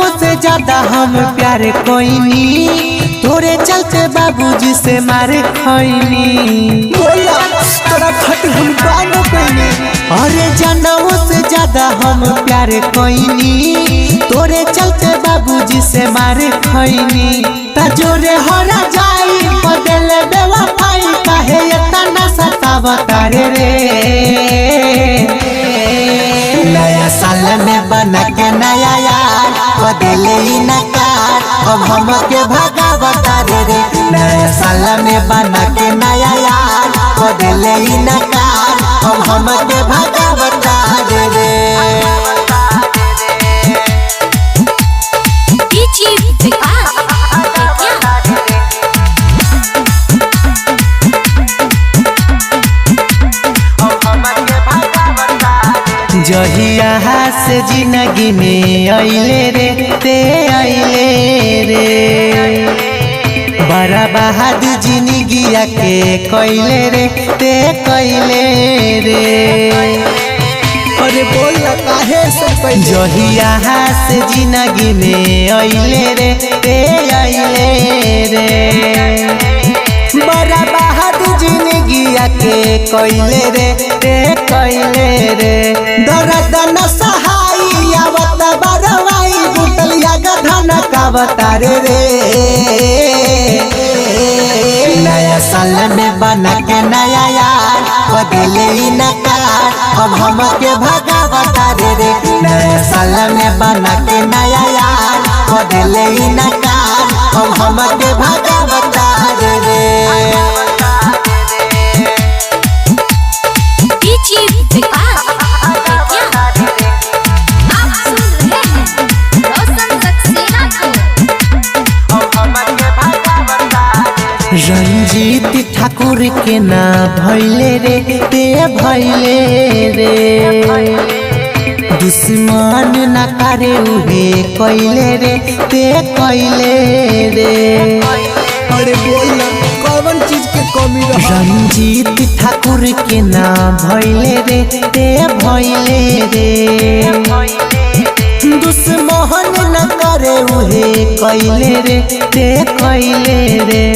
जनवों से ज्यादा हम प्यार कोईनी, तोरे चलते बाबूजी से मारे खैनी। तोरा खट हम बानो कोईनी। अरे जनवों से ज्यादा हम प्यार कोईनी, तोरे चलते बाबूजी से मारे खैनी। तजोरे हरा जाई बदल बेवफाई, काहे इतना सतावता रे। नया साल में बना के नया यार बदले ही नकार, अब हम के भगावता रे। नया साल में बना के नया यार बदले ही नकार, अब हम के भगावता रे। जहिया से जिंदगी में आइले रे ते आइले रे, बड़ा बहादुर जिंदगिया के कइले रे ते कइले रे। अरे बोल काहे सब पहले। जहिया से जिंदगी में आइले रे ते आइले रे, बड़ा बहादुर जिंदगिया के कइले रे ते कइले रे। दर्द न सहाई आवत बरवाई, बुतलिया गधन कावतारे रे। नया साल में बना के नया यार बदले ही नकार, अब हम के भगावता रे। नया साल में बना के नया यार बदले ही नकार, अब हम के भगावता रे। रंजीत ठाकुर के ना भैले रे ते भैले रे, दुश्मन न करे उहे कैले रे ते कैले रे। अरे बोल कौन चीज के कमी रहा। रंजीत ठाकुर के ना भैले रे ते भैले रे, दुश्मन न करे उहे कैले रे ते कैले रे।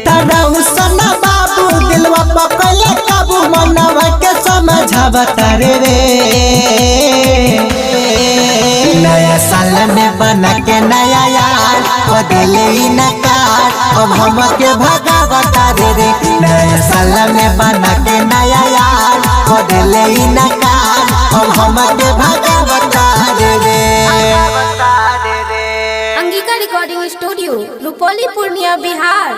तारा उसना बाबू दिलवा पकड़ले काबू, मनवा के समझावता रे। नया साल में बना के नया यार बदले ही नकार, अब हम के भगावता रे। नया साल में बना के नया यार बदले ही नकार, अब हम के भगावता रे। Angika recording studio, Rupauli, Purnia, Bihar.